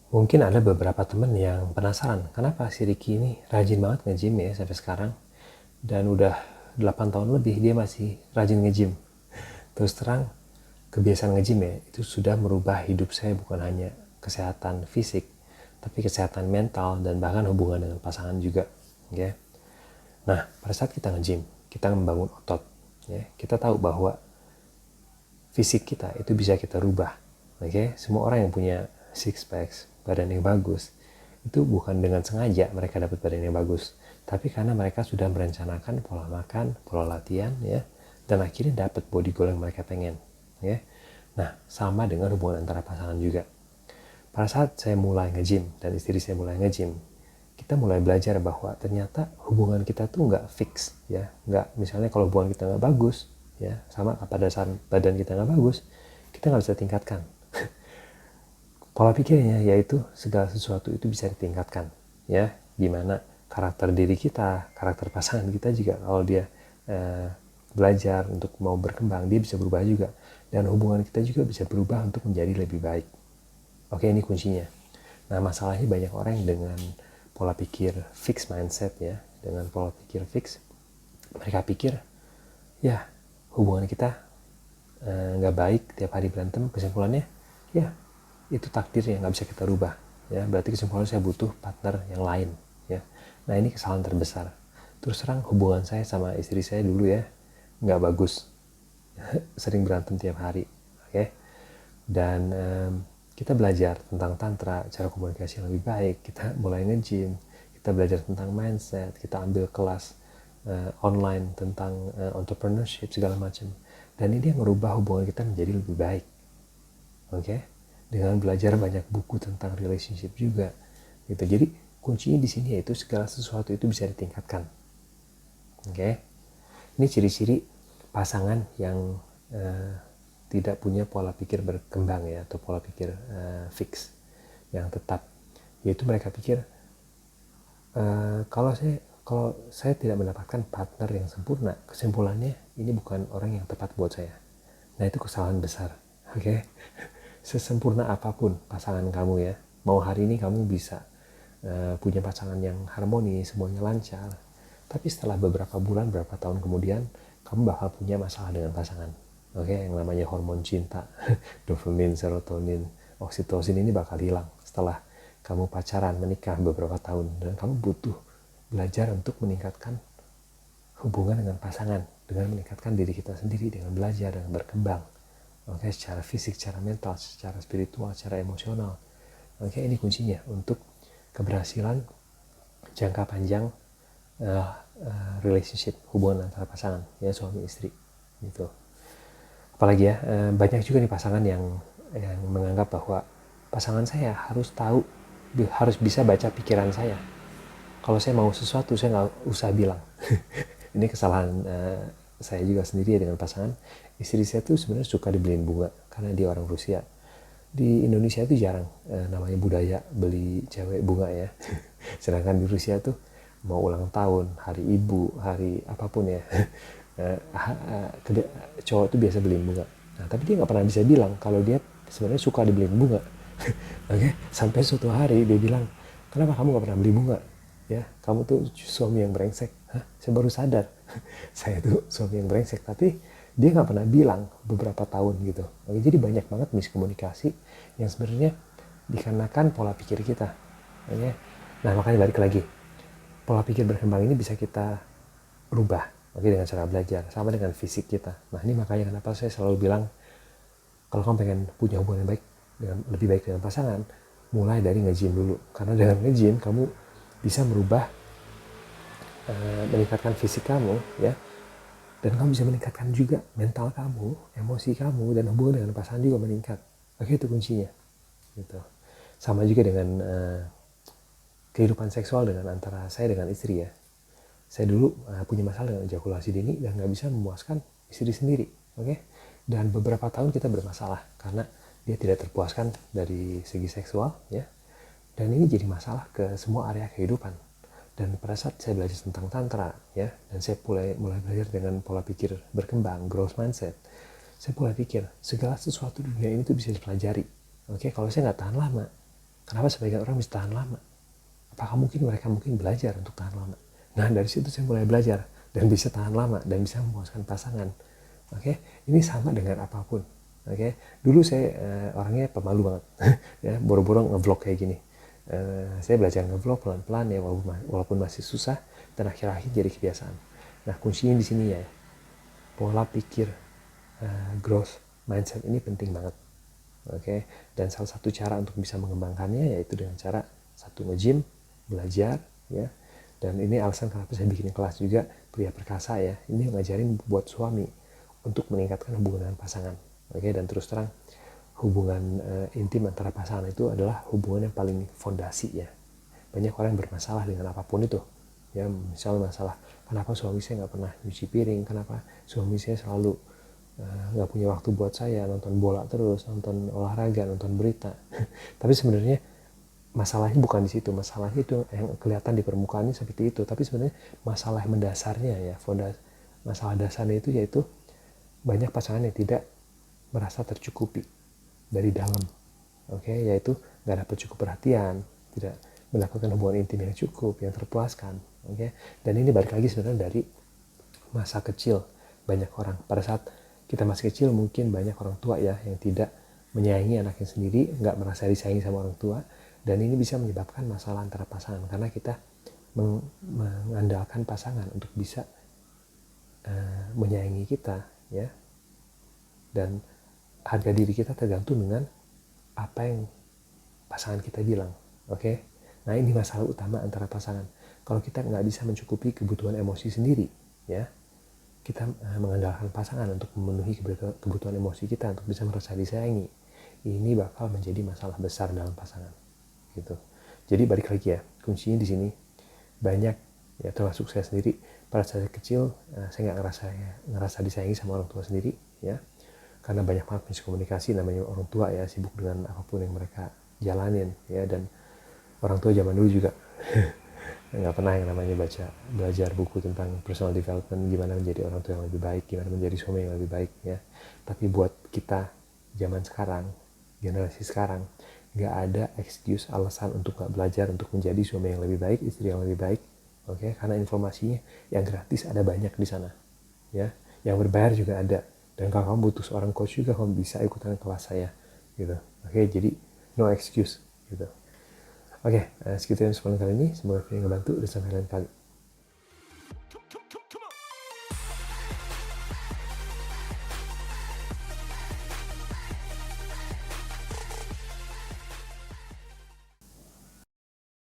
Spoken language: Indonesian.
Mungkin ada beberapa temen yang penasaran, kenapa si Ricky ini rajin banget nge-gym ya sampai sekarang. Dan udah 8 tahun lebih dia masih rajin nge-gym. Terus terang, kebiasaan nge-gym ya, itu sudah merubah hidup saya bukan hanya kesehatan fisik, tapi kesehatan mental dan bahkan hubungan dengan pasangan juga. Ya. Nah, pada saat kita nge-gym, kita membangun otot. Ya. Kita tahu bahwa fisik kita itu bisa kita rubah. Oke, semua orang yang punya six packs, badan yang bagus, itu bukan dengan sengaja mereka dapat badan yang bagus, tapi karena mereka sudah merencanakan pola makan, pola latihan, ya, dan akhirnya dapat body goal yang mereka pengen. Ya. Nah, sama dengan hubungan antara pasangan juga. Pada saat saya mulai nge-gym dan istri saya mulai nge-gym, kita mulai belajar bahwa ternyata hubungan kita tuh nggak fix, ya, nggak, misalnya kalau hubungan kita nggak bagus, ya, sama pada saat badan kita nggak bagus, kita nggak bisa tingkatkan. Pola pikirnya yaitu segala sesuatu itu bisa ditingkatkan, ya, gimana karakter diri kita, karakter pasangan kita juga kalau dia belajar untuk mau berkembang, dia bisa berubah juga, dan hubungan kita juga bisa berubah untuk menjadi lebih baik. Oke, ini kuncinya. Nah, masalahnya banyak orang yang dengan pola pikir fix mindset, ya, dengan pola pikir fix, mereka pikir ya hubungan kita nggak baik, tiap hari berantem, kesimpulannya ya itu takdir yang nggak bisa kita rubah, ya, berarti kesimpulannya saya butuh partner yang lain, ya. Nah, ini kesalahan terbesar. Terus terang, hubungan saya sama istri saya dulu ya nggak bagus, sering berantem tiap hari, oke. Dan kita belajar tentang tantra, cara komunikasi yang lebih baik, kita mulai nge-gym, kita belajar tentang mindset, kita ambil kelas online tentang entrepreneurship segala macam, dan ini yang merubah hubungan kita menjadi lebih baik, oke. Dengan belajar banyak buku tentang relationship juga, gitu. Jadi kuncinya di sini yaitu segala sesuatu itu bisa ditingkatkan, oke. Ini ciri-ciri pasangan yang tidak punya pola pikir berkembang, ya, atau pola pikir fix yang tetap, yaitu mereka pikir kalau saya tidak mendapatkan partner yang sempurna, kesimpulannya ini bukan orang yang tepat buat saya. Nah, itu kesalahan besar, oke. Sesempurna apapun pasangan kamu, ya, mau hari ini kamu bisa punya pasangan yang harmoni, semuanya lancar, tapi setelah beberapa bulan, beberapa tahun kemudian, kamu bakal punya masalah dengan pasangan. Oke, yang namanya hormon cinta, dopamin, serotonin, oksitosin ini bakal hilang setelah kamu pacaran, menikah beberapa tahun, dan kamu butuh belajar untuk meningkatkan hubungan dengan pasangan, dengan meningkatkan diri kita sendiri, dengan belajar, dengan berkembang. Oke, secara fisik, secara mental, secara spiritual, secara emosional. Oke, ini kuncinya untuk keberhasilan jangka panjang relationship, hubungan antara pasangan, ya, suami istri, gitu. Apalagi ya, banyak juga nih pasangan yang menganggap bahwa pasangan saya harus tahu, harus bisa baca pikiran saya. Kalau saya mau sesuatu, saya nggak usah bilang. Ini kesalahan saya juga sendiri, ya, dengan pasangan. Istri saya tuh sebenarnya suka dibeliin bunga karena dia orang Rusia. Di Indonesia itu jarang namanya budaya beli cewek bunga, ya. Sedangkan di Rusia tuh mau ulang tahun, hari ibu, hari apapun, ya, cowok tuh biasa beliin bunga. Nah, tapi dia nggak pernah bisa bilang kalau dia sebenarnya suka dibeliin bunga. Oke, sampai suatu hari dia bilang, kenapa kamu nggak pernah beli bunga? Ya, kamu tuh suami yang brengsek. Hah? Saya baru sadar, saya tuh suami yang brengsek, tapi dia nggak pernah bilang beberapa tahun gitu. Oke, jadi banyak banget miskomunikasi yang sebenarnya dikarenakan pola pikir kita. Oke, nah makanya balik lagi, pola pikir berkembang ini bisa kita rubah, oke, dengan cara belajar, sama dengan fisik kita. Nah, ini makanya kenapa saya selalu bilang, kalau kamu pengen punya hubungan yang baik, dengan lebih baik dengan pasangan, mulai dari nge-gym dulu. Karena dengan nge-gym kamu bisa merubah, meningkatkan fisik kamu, ya, dan kamu bisa meningkatkan juga mental kamu, emosi kamu, dan hubungan dengan pasangan juga meningkat. Oke, itu kuncinya, gitu. Sama juga dengan kehidupan seksual dengan antara saya dengan istri, ya. Saya dulu punya masalah dengan ejakulasi dini dan nggak bisa memuaskan istri sendiri, oke? Dan beberapa tahun kita bermasalah karena dia tidak terpuaskan dari segi seksual, ya. Dan ini jadi masalah ke semua area kehidupan. Dan pada saat saya belajar tentang tantra, ya, dan saya mulai belajar dengan pola pikir berkembang, growth mindset, saya mulai pikir segala sesuatu di dunia ini tuh bisa dipelajari. Oke, kalau saya nggak tahan lama, Kenapa sebagian orang bisa tahan lama? Apakah mungkin mereka belajar untuk tahan lama? Nah, dari situ saya mulai belajar dan bisa tahan lama dan bisa memuaskan pasangan. Oke, ini sama dengan apapun. Oke, dulu saya orangnya pemalu banget, ya, boro-boro ngevlog kayak gini. Saya belajar ngevlog pelan-pelan ya, walaupun masih susah, dan akhir-akhir jadi kebiasaan. Nah, kuncinya di sini ya, pola pikir growth mindset ini penting banget. Oke, dan salah satu cara untuk bisa mengembangkannya yaitu dengan cara satu nge-gym, belajar ya. Dan ini alasan kenapa saya bikin kelas juga Pria Perkasa ya. Ini ngajarin buat suami untuk meningkatkan hubungan dengan pasangan. Oke, dan terus terang hubungan intim antara pasangan itu adalah hubungan yang paling fondasi ya. Banyak orang yang bermasalah dengan apapun itu. Ya, misalnya masalah kenapa suami saya nggak pernah nyuci piring, kenapa suami saya selalu nggak punya waktu buat saya, nonton bola terus, nonton olahraga, nonton berita. Tapi sebenarnya masalahnya bukan di situ, masalahnya itu yang kelihatan di permukaannya seperti itu, tapi sebenarnya masalah mendasarnya ya, masalah dasarnya itu yaitu banyak pasangan yang tidak merasa tercukupi dari dalam. Oke, yaitu nggak dapat cukup perhatian, tidak mendapatkan hubungan intim yang cukup, yang terpuaskan. Oke, dan ini balik lagi sebenarnya dari masa kecil banyak orang. Pada saat kita masih kecil mungkin banyak orang tua ya yang tidak menyayangi anaknya sendiri, nggak merasa disayangi sama orang tua, dan ini bisa menyebabkan masalah antara pasangan karena kita mengandalkan pasangan untuk bisa menyayangi kita ya, dan harga diri kita tergantung dengan apa yang pasangan kita bilang. Oke, nah ini masalah utama antara pasangan. Kalau kita nggak bisa mencukupi kebutuhan emosi sendiri ya, kita mengandalkan pasangan untuk memenuhi kebutuhan emosi kita untuk bisa merasa disayangi, ini bakal menjadi masalah besar dalam pasangan gitu. Jadi balik lagi ya, kuncinya di sini banyak ya, termasuk saya sendiri pada saat kecil saya nggak ngerasa disayangi sama orang tua sendiri ya, karena banyak banget miskomunikasi. Namanya orang tua ya, sibuk dengan apapun yang mereka jalanin ya, dan orang tua zaman dulu juga nggak pernah yang namanya belajar buku tentang personal development, gimana menjadi orang tua yang lebih baik, gimana menjadi suami yang lebih baik ya. Tapi buat kita zaman sekarang, generasi sekarang, nggak ada excuse, alasan untuk nggak belajar untuk menjadi suami yang lebih baik, istri yang lebih baik. Oke, karena informasinya yang gratis ada banyak di sana ya, yang berbayar juga ada, dan kalau kamu butuh seorang coach juga kamu bisa ikutan kelas saya gitu. Oke, jadi no excuse gitu. Oke, segitu yang sebelum kali ini. Semoga video ngebantu dan sampai lain kali.